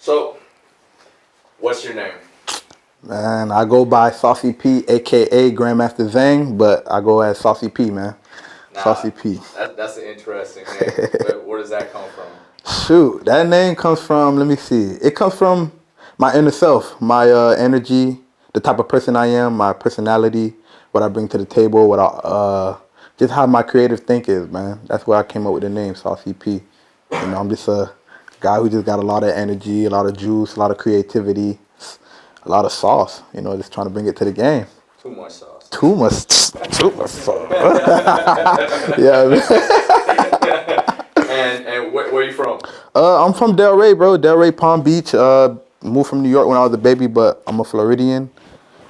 So, what's your name? Man, I go by Saucy P, A.K.A. Grand Master Zang, but I go as Saucy P, man. Saucy P. That's an interesting name. Where does that come from? Shoot, that name comes from, let me see. It comes from my inner self, my energy, the type of person I am, my personality, what I bring to the table, just how my creative think is, man. That's where I came up with the name, Saucy P. I'm just a guy who just got a lot of energy, a lot of juice, a lot of creativity, a lot of sauce, just trying to bring it to the game. Too much sauce. Too much sauce. Yeah, man. And where are you from? I'm from Delray, bro. Delray, Palm Beach. Moved from New York when I was a baby, but I'm a Floridian.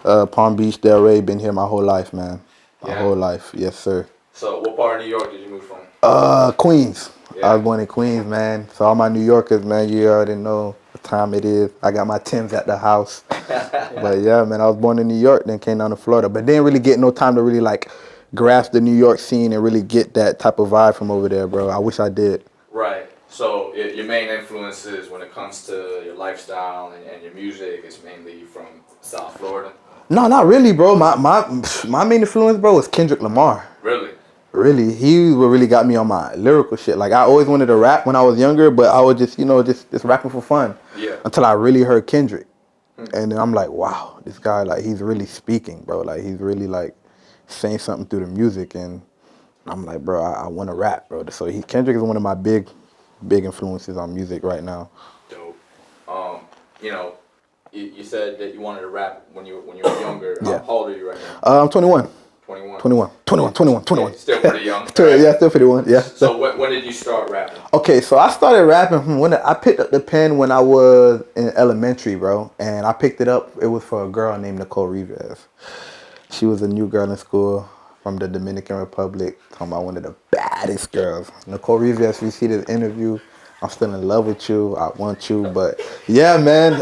Palm Beach, Delray. Been here my whole life, man. My whole life. Yes, sir. So, what part of New York did you move from? Queens. Yeah. I was born in Queens, man. So all my New Yorkers, man, you already know what time it is. I got my Timbs at the house. But yeah, man, I was born in New York, then came down to Florida. But didn't really get no time to really like grasp the New York scene and really get that type of vibe from over there, bro. I wish I did. Right. So your main influences when it comes to your lifestyle and your music is mainly from South Florida? No, not really, bro. My main influence, bro, was Kendrick Lamar. Really? Really, he really got me on my lyrical shit. Like I always wanted to rap when I was younger, but I was just rapping for fun. Yeah. Until I really heard Kendrick, and then I'm like, wow, this guy, like, he's really speaking, bro. Like he's really like saying something through the music, and I'm like, bro, I want to rap, bro. So Kendrick is one of my big influences on music right now. Dope. You said that you wanted to rap when you were younger. Yeah. How old are you right now? I'm 21. 21. 21. Yeah, still pretty young. Right? Yeah, still pretty young. Yeah. So when did you start rapping? Okay, so I started rapping when I picked up the pen when I was in elementary, bro. And I picked it up. It was for a girl named Nicole Rivas. She was a new girl in school from the Dominican Republic. Talking about one of the baddest girls. Nicole Rivas, we see this interview. I'm still in love with you. I want you, but yeah, man.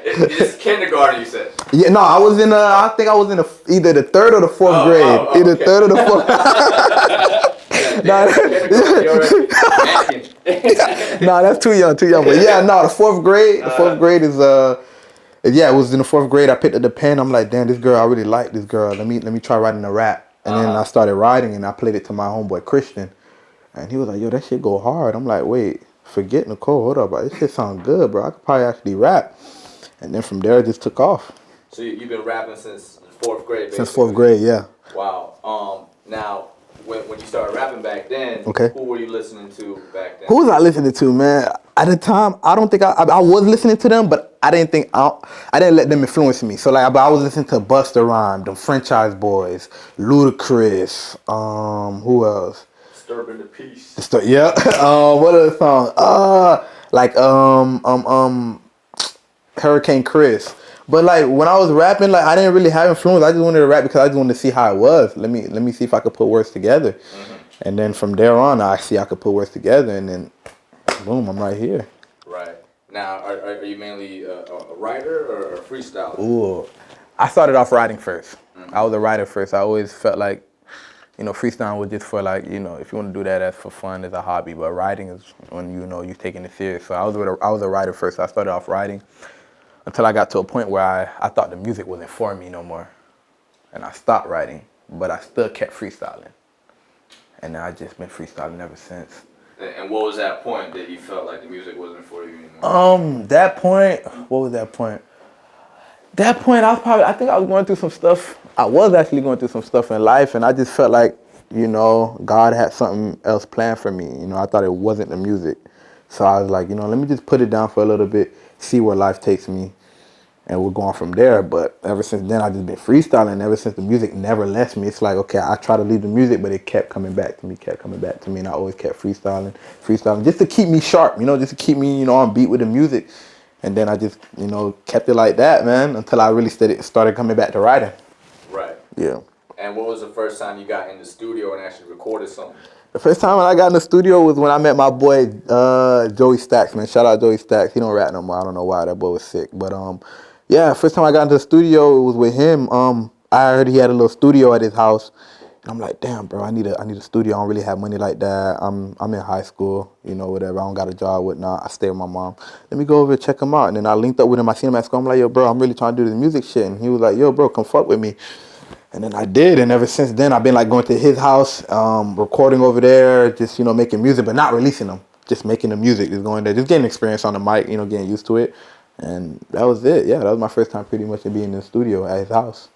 It's kindergarten, you said. Yeah, no, I was in. I think I was in either the third or the fourth grade. Either okay. third or the fourth. Nah, that's too young. But yeah, no, the fourth grade. The fourth grade is it was in the fourth grade. I picked up the pen. I'm like, damn, this girl, I really like this girl. Let me try writing a rap. And then I started writing, and I played it to my homeboy Christian. And he was like, yo, that shit go hard. I'm like, wait, forget Nicole. Hold up, bro. This shit sound good, bro. I could probably actually rap. And then from there, it just took off. So you've been rapping since fourth grade, basically? Since fourth grade, yeah. Wow. Now, when you started rapping back then, who were you listening to back then? Who was I listening to, man? At the time, I don't think I was listening to them, but I didn't let them influence me. So like, I was listening to Busta Rhymes, them Franchise Boys, Ludacris, who else? Disturbing the Peace. Yeah. What other song? Hurricane Chris. But like when I was rapping, like I didn't really have influence. I just wanted to rap because I just wanted to see how it was. Let me see if I could put words together. Mm-hmm. And then from there on, I could put words together, and then boom, I'm right here. Right. Now, are you mainly a writer or a freestyler? Ooh, I started off writing first. Mm-hmm. I was a writer first. I always felt like, freestyling was just for like, if you want to do that as for fun, as a hobby. But writing is when you're taking it serious. So I was a writer first. So I started off writing until I got to a point where I thought the music wasn't for me no more, and I stopped writing. But I still kept freestyling, and I just been freestyling ever since. And what was that point that you felt like the music wasn't for you anymore? That point. What was that point? That point, I think I was going through some stuff. I was actually going through some stuff in life, and I just felt like, God had something else planned for me. I thought it wasn't the music. So I was like, let me just put it down for a little bit, see where life takes me, and we're going from there. But ever since then, I just been freestyling. Ever since the music never left me, it's like, okay, I try to leave the music, but it kept coming back to me, and I always kept freestyling, just to keep me sharp, just to keep me, on beat with the music. And then I just, kept it like that, man, until I really started coming back to writing. Right. Yeah. And what was the first time you got in the studio and actually recorded something? The first time when I got in the studio was when I met my boy, Joey Stacks, man. Shout out Joey Stacks. He don't rap no more. I don't know why. That boy was sick. But, yeah, first time I got into the studio, it was with him. I heard he had a little studio at his house. And I'm like, damn, bro, I need a studio. I don't really have money like that. I'm in high school, you know, whatever. I don't got a job, whatnot. I stay with my mom. Let me go over and check him out. And then I linked up with him. I seen him at school. I'm like, yo, bro, I'm really trying to do this music shit. And he was like, yo, bro, come fuck with me. And then I did, and ever since then, I've been like going to his house, recording over there, just, you know, making music, but not releasing them. Just making the music, just going there, just getting experience on the mic, you know, getting used to it. And that was it. Yeah, that was my first time pretty much being in the studio at his house.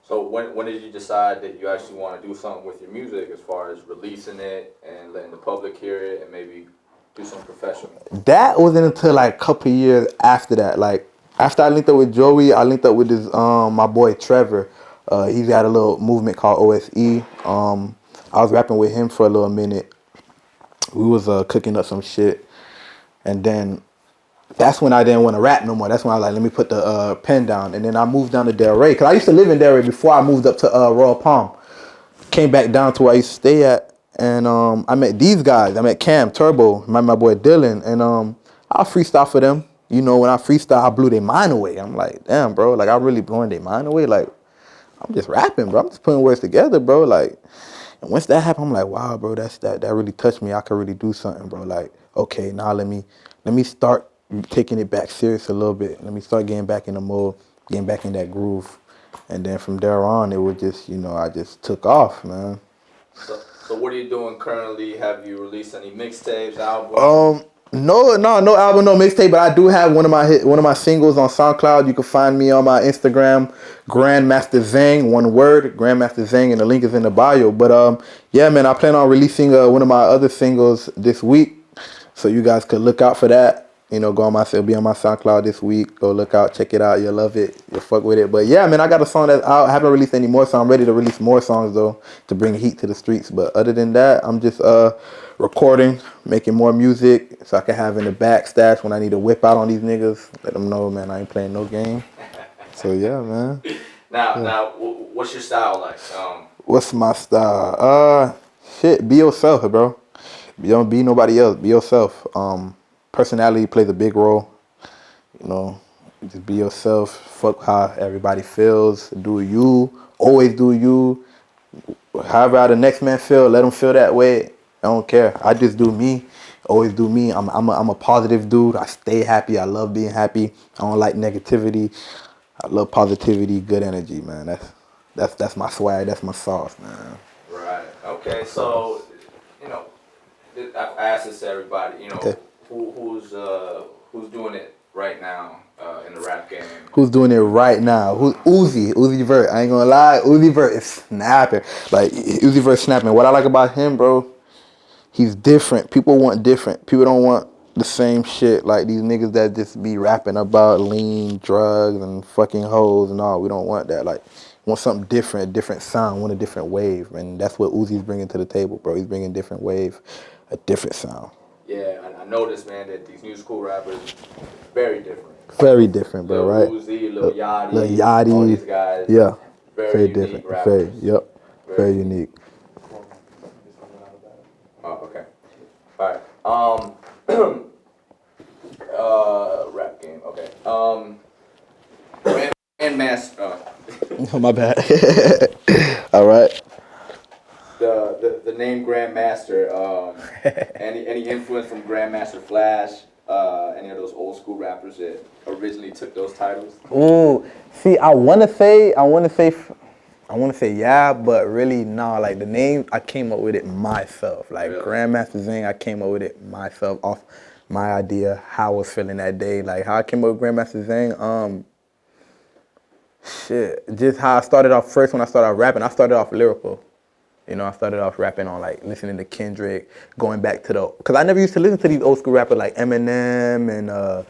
So when did you decide that you actually want to do something with your music as far as releasing it and letting the public hear it and maybe do something professional? That wasn't until like a couple of years after that. Like after I linked up with Joey, I linked up with this my boy Trevor. He's got a little movement called OSE. I was rapping with him for a little minute. We was cooking up some shit, and then that's when I didn't want to rap no more. That's when I was like, let me put the pen down. And then I moved down to Delray, because I used to live in Delray before I moved up to Royal Palm. Came back down to where I used to stay at, and I met these guys. I met Cam, Turbo, my boy Dylan, and I freestyle for them. You know, when I freestyle, I blew their mind away. I'm like, damn, bro, like I'm really blowing their mind away. Like, I'm just rapping, bro. I'm just putting words together, bro. Like, and once that happened, I'm like, wow, bro, that really touched me. I could really do something, bro. Like, okay, now let me start taking it back serious a little bit. Let me start getting back in the mode, getting back in that groove. And then from there on, it was just, you know, I just took off, man. So what are you doing currently? Have you released any mixtapes, albums? No album, no mixtape, but I do have one of my singles on SoundCloud. You can find me on my Instagram, Grand Master Zang, one word, Grand Master Zang, and the link is in the bio. But yeah, man, I plan on releasing one of my other singles this week, so you guys could look out for that. You know, it'll be on my SoundCloud this week. Go look out, check it out. You'll love it. You'll fuck with it. But yeah, man, I got a song that's out. I haven't released any more, so I'm ready to release more songs though to bring heat to the streets. But other than that, I'm just recording, making more music so I can have in the back stash when I need to whip out on these niggas. Let them know, man, I ain't playing no game. So yeah, man. Now, what's your style like? What's my style? Shit, be yourself, bro. Don't be nobody else. Be yourself. Personality plays a big role. You know, just be yourself. Fuck how everybody feels. Do you. Always do you. However the next man feel, let him feel that way. I don't care. I just do me. Always do me. I'm a positive dude. I stay happy. I love being happy. I don't like negativity. I love positivity, good energy, man. That's my swag. That's my sauce, man. Right. Okay. So, you know, I ask this to everybody. You know, okay. Who's doing it right now in the rap game? Who's doing it right now? Who's Uzi Vert? I ain't gonna lie, Uzi Vert is snapping. Like Uzi Vert snapping. What I like about him, bro, he's different. People want different. People don't want the same shit like these niggas that just be rapping about lean, drugs, and fucking hoes and all. We don't want that. Like, want something different, a different sound, want a different wave, and that's what Uzi's bringing to the table, bro. He's bringing a different wave, a different sound. Yeah, I noticed, man, that these new school rappers very different. Very different, bro. Lil right? Uzi, Lil Yachty, Lil Yachty, all these guys. Yeah, very different. Rappers. Very unique. Oh, okay. All right. Rap game. Okay. Grand Master. Oh, my bad. All right. The name Grand Master. Any influence from Grand Master Flash? Any of those old school rappers that originally took those titles? Ooh, see, I wanna say yeah, but really no. Like the name, I came up with it myself. Like really? Grand Master Zang, I came up with it myself off my idea, how I was feeling that day. Like how I came up with Grand Master Zang. Just how I started off first when I started rapping. I started off lyrical. You know, I started off rapping on like listening to Kendrick, going back to because I never used to listen to these old school rappers like Eminem and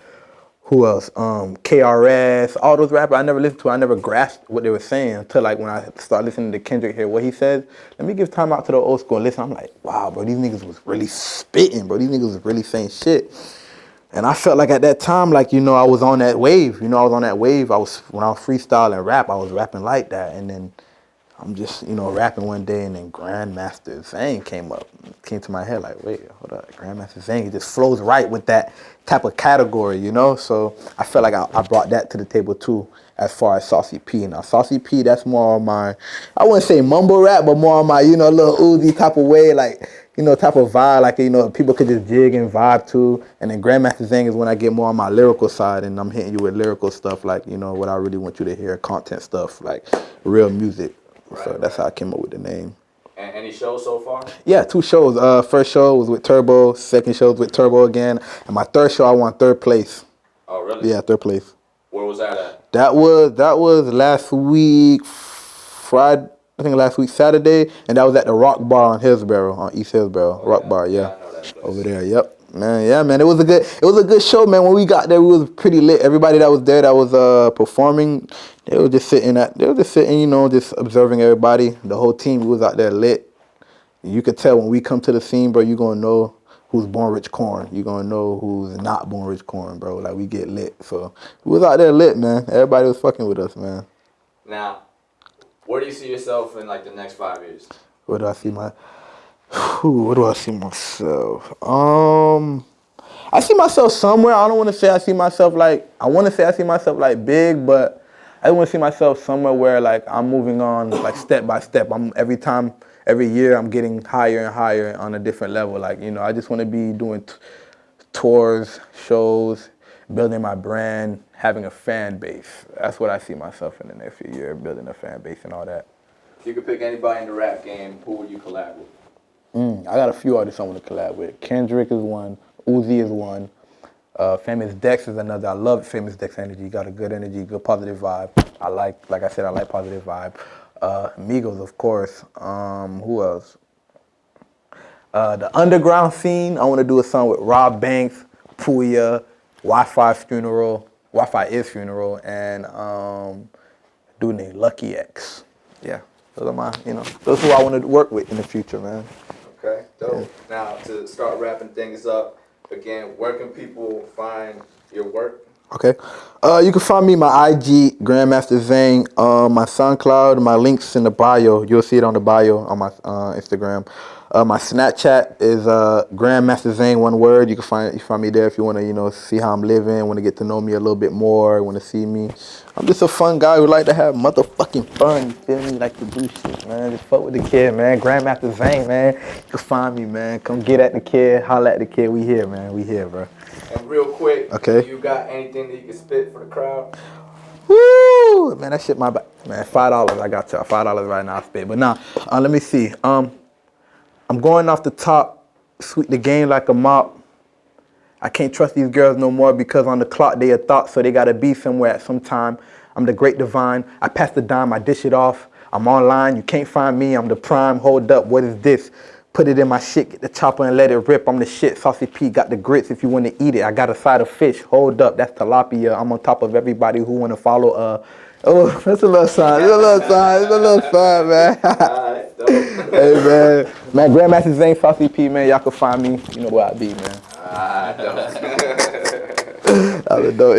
who else? KRS, all those rappers I never listened to. I never grasped what they were saying until like when I started listening to Kendrick, hear what he says. Let me give time out to the old school and listen. I'm like, wow, bro, these niggas was really spitting, bro. These niggas was really saying shit. And I felt like at that time, like, you know, I was on that wave. You know, I was on that wave. When I was freestyling rap, I was rapping like that. And then I'm just, you know, rapping one day, and then Grand Master Zang came to my head like, wait, hold up, Grand Master Zang, it just flows right with that type of category, you know? So I felt like I brought that to the table too. as far as Saucy P. Now, Saucy P, that's more on my, I wouldn't say mumble rap, but more on my, little Uzi type of way, like, type of vibe, like, people could just jig and vibe to. And then Grand Master Zang is when I get more on my lyrical side, and I'm hitting you with lyrical stuff, like, what I really want you to hear, content stuff, like real music. Right, so that's how I came up with the name. And any shows so far? Yeah, 2 shows. First show was with Turbo, second show was with Turbo again, and my third show I won 3rd place. Oh, really? Yeah, 3rd place. Where was that at? That was last week, Friday. I think last week Saturday, and that was at the Rock Bar on Hillsborough, on East Hillsborough. Oh, Rock Bar, yeah. I know that place. Over there, yep. Man, yeah, man. It was a good show, man. When we got there, we was pretty lit. Everybody that was there that was performing, they were just sitting, just observing everybody. The whole team was out there lit. You could tell when we come to the scene, bro, you gonna know who's born rich corn. You gonna know who's not born rich corn, bro. Like, we get lit. So we was out there lit, man. Everybody was fucking with us, man. Now, where do you see yourself in like the next 5 years? Where do I see myself? I see myself somewhere. I don't want to say I see myself like, I want to say I see myself like big, but I want to see myself somewhere where like I'm moving on like step by step. Every year I'm getting higher and higher on a different level. Like, I just want to be doing tours, shows, building my brand, having a fan base. That's what I see myself in the next few years, building a fan base and all that. If you could pick anybody in the rap game, who would you collab with? I got a few artists I want to collab with. Kendrick is one. Uzi is one. Famous Dex is another. I love Famous Dex energy. Got a good energy, good positive vibe. Like I said, I like positive vibe. Migos, of course. Who else? The underground scene, I want to do a song with Rob Banks, Puya, Wi-Fi is Funeral, and dude named Lucky X. Yeah, those are my, those who I want to work with in the future, man. Okay, dope. Yeah. Now, to start wrapping things up, again, where can people find your work? Okay. You can find me my IG, Grand Master Zang, my SoundCloud, my links in the bio. You'll see it on the bio on my Instagram. My Snapchat is Grand Master Zang, one word. You can find me there if you want to, see how I'm living, want to get to know me a little bit more, want to see me. I'm just a fun guy who like to have motherfucking fun, you feel me? Like to do shit, man. Just fuck with the kid, man. Grand Master Zang, man. You can find me, man. Come get at the kid, holla at the kid. We here, man. We here, bro. And real quick, okay. You got anything that you can spit for the crowd? Woo! Man, that shit my back. Man, $5. I got y'all. $5 right now I spit. But nah, let me see. I'm going off the top, sweep the game like a mop. I can't trust these girls no more because on the clock they a thought, so they gotta be somewhere at some time. I'm the great divine. I pass the dime, I dish it off. I'm online, you can't find me. I'm the prime. Hold up, what is this? Put it in my shit, get the chopper and let it rip. I'm the shit. Saucy P got the grits if you want to eat it. I got a side of fish. Hold up, that's tilapia. I'm on top of everybody who want to follow. Oh, that's a little sign. It's a little sign, man. Alright, dope. Hey, man, Grand Master Zang, Saucy P, man. Y'all can find me. You know where I be, man. Alright, dope. That was dope.